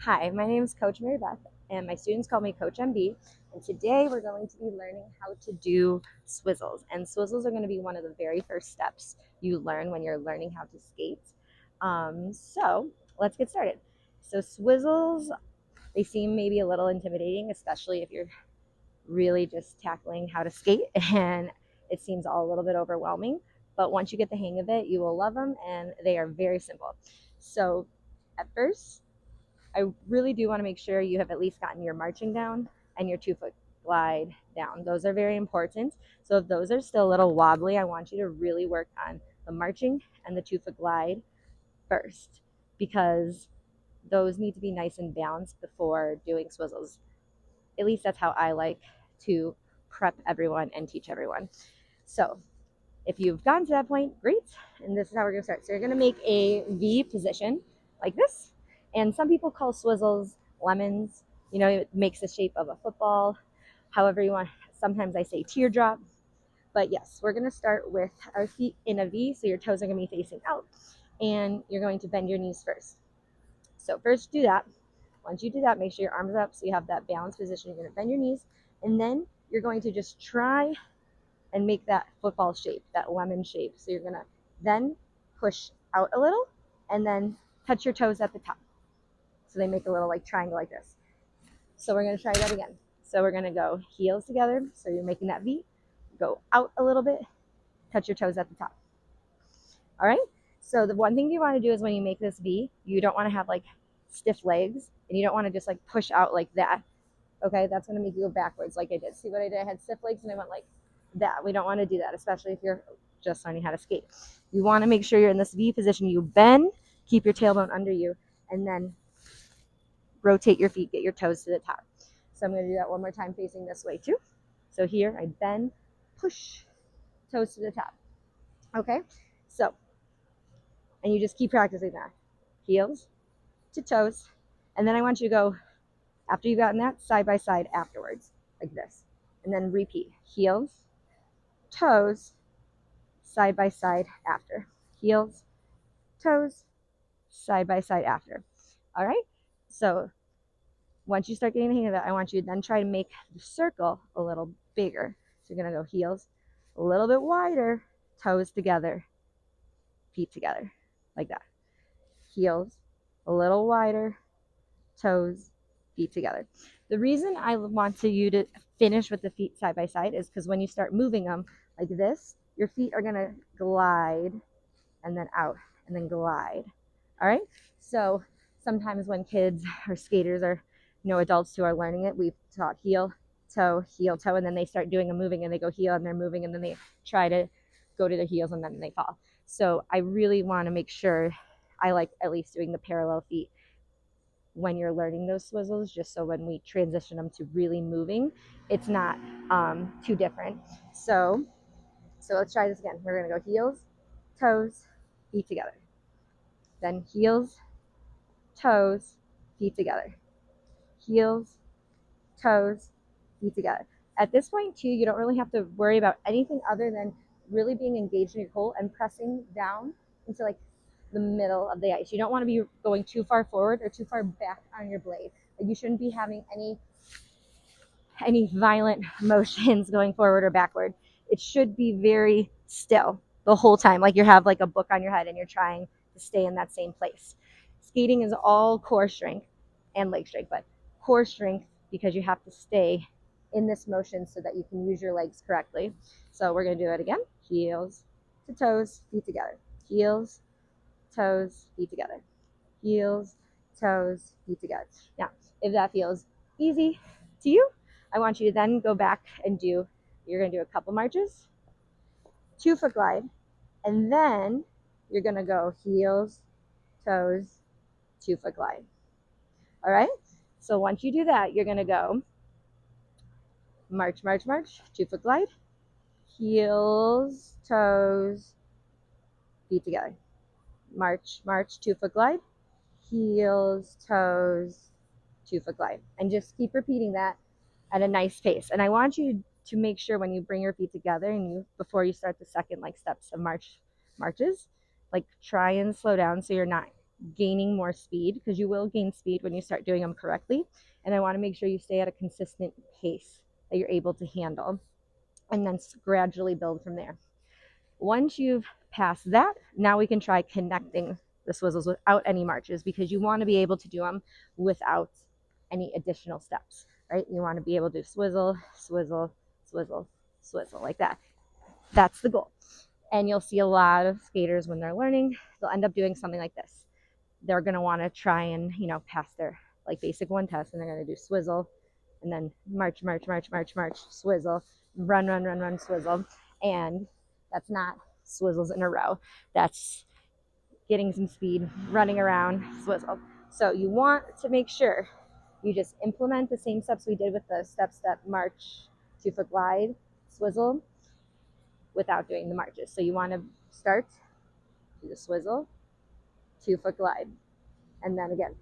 Hi, my name is Coach Mary Beth, and my students call me Coach MB. And today we're going to be learning how to do swizzles. And swizzles are going to be one of the very first steps you learn when you're learning how to skate. So let's get started. So swizzles, they seem maybe a little intimidating, especially if you're really just tackling how to skate, and it seems all a little bit overwhelming. But once you get the hang of it, you will love them, and they are very simple. So at first, I really do want to make sure you have at least gotten your marching down and your 2 foot glide down. Those are very important. So if those are still a little wobbly, I want you to really work on the marching and the 2 foot glide first, because those need to be nice and balanced before doing swizzles. At least that's how I like to prep everyone and teach everyone. So if you've gotten to that point, great. And this is how we're gonna start. So you're gonna make a V position like this. And some people call swizzles lemons. You know, it makes the shape of a football, however you want. Sometimes I say teardrop. But yes, we're gonna start with our feet in a V. So your toes are gonna be facing out, and you're going to bend your knees first. So first do that. Once you do that, make sure your arms are up so you have that balanced position. You're gonna bend your knees, and then you're going to just try and make that football shape, that lemon shape. So you're gonna then push out a little and then touch your toes at the top. So they make a little like triangle like this. So we're gonna try that again. So we're gonna go heels together. So you're making that V, go out a little bit, touch your toes at the top. All right. So the one thing you wanna do is when you make this V, you don't wanna have like stiff legs, and you don't wanna just like push out like that. Okay, that's gonna make you go backwards like I did. See what I did? I had stiff legs and I went like that. We don't want to do that, especially if you're just learning how to skate. You want to make sure you're in this V position. You bend, keep your tailbone under you, and then rotate your feet, get your toes to the top. So I'm going to do that one more time facing this way too. So here I bend, push, toes to the top. Okay, so, and you just keep practicing that. Heels to toes. And then I want you to go, after you've gotten that, side by side afterwards, like this. And then repeat. Heels, toes, side by side after. Heels, toes, side by side after. All right? So once you start getting the hang of it, I want you to then try to make the circle a little bigger. So you're going to go heels a little bit wider, toes together, feet together, like that. Heels a little wider, toes, feet together. The reason I want you to finish with the feet side by side is because when you start moving them like this, your feet are going to glide and then out and then glide. All right. So sometimes when kids or skaters or adults who are learning it, we've taught heel, toe, and then they start doing a moving and they go heel and they're moving and then they try to go to their heels and then they fall. So I really want to make sure I like at least doing the parallel feet when you're learning those swizzles, just so when we transition them to really moving, it's not too different. So let's try this again. We're gonna go heels, toes, feet together. Then heels, toes, feet together. Heels, toes, feet together. At this point too, you don't really have to worry about anything other than really being engaged in your goal and pressing down into like the middle of the ice. You don't want to be going too far forward or too far back on your blade. Like you shouldn't be having any violent motions going forward or backward. It should be very still the whole time, like you have like a book on your head and you're trying to stay in that same place. Skating is all core strength and leg strength, but core strength because you have to stay in this motion so that you can use your legs correctly. So we're going to do it again. Heels to toes, feet together. Heels, toes, feet together. Heels, toes, feet together. Now, if that feels easy to you, I want you to then go back and you're going to do a couple marches, 2 foot glide, and then you're going to go heels, toes, 2 foot glide. All right? So once you do that, you're going to go march, march, march, 2 foot glide, heels, toes, feet together. March, march, 2 foot glide, heels, toes, 2 foot glide. And just keep repeating that at a nice pace. And I want you to make sure when you bring your feet together and before you start the second like steps of marches, like try and slow down so you're not gaining more speed, because you will gain speed when you start doing them correctly. And I want to make sure you stay at a consistent pace that you're able to handle, and then gradually build from there. Once you've passed that, now we can try connecting the swizzles without any marches, because you want to be able to do them without any additional steps, right? You want to be able to do swizzle, swizzle, swizzle, swizzle, like that. That's the goal. And you'll see a lot of skaters when they're learning, they'll end up doing something like this. They're going to want to try and, pass their like basic one test, and they're going to do swizzle and then march, march, march, march, march, swizzle, run, run, run, run, swizzle. And that's not swizzles in a row. That's getting some speed, running around, swizzle. So you want to make sure you just implement the same steps we did with the step, march, 2-foot glide, swizzle, without doing the marches. So you want to start, do the swizzle, 2-foot glide, and then again,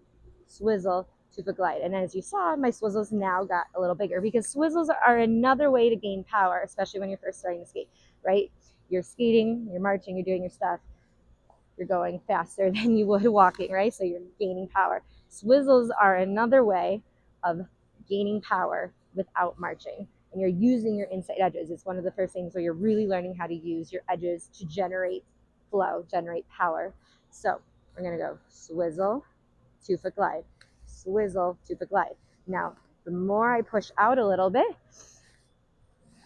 swizzle, 2-foot glide. And as you saw, my swizzles now got a little bigger, because swizzles are another way to gain power, especially when you're first starting to skate, right? You're skating, you're marching, you're doing your stuff, you're going faster than you would walking, right? So you're gaining power. Swizzles are another way of gaining power without marching. And you're using your inside edges. It's one of the first things where you're really learning how to use your edges to generate flow, generate power. So we're going to go swizzle, 2-foot glide, swizzle, 2-foot glide. Now, the more I push out a little bit,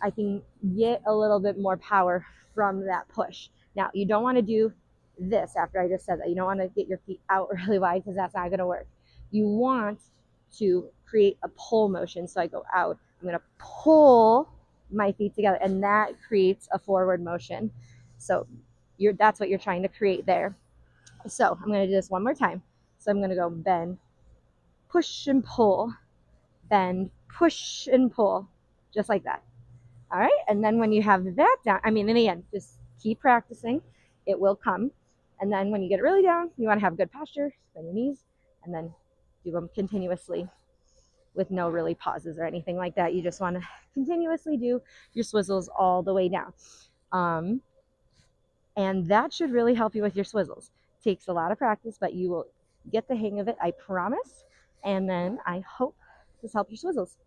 I can get a little bit more power from that push. Now, you don't want to do this after I just said that. You don't want to get your feet out really wide, because that's not going to work. You want to create a pull motion. So I go out, I'm going to pull my feet together, and that creates a forward motion. So that's what you're trying to create there. So I'm going to do this one more time. So I'm going to go bend, push and pull, bend, push and pull, just like that. All right. And then when you have that down, in the end, just keep practicing. It will come. And then when you get it really down, you want to have good posture, bend your knees, and then do them continuously with no really pauses or anything like that. You just want to continuously do your swizzles all the way down. And that should really help you with your swizzles. It takes a lot of practice, but you will get the hang of it, I promise. And then I hope this helped your swizzles.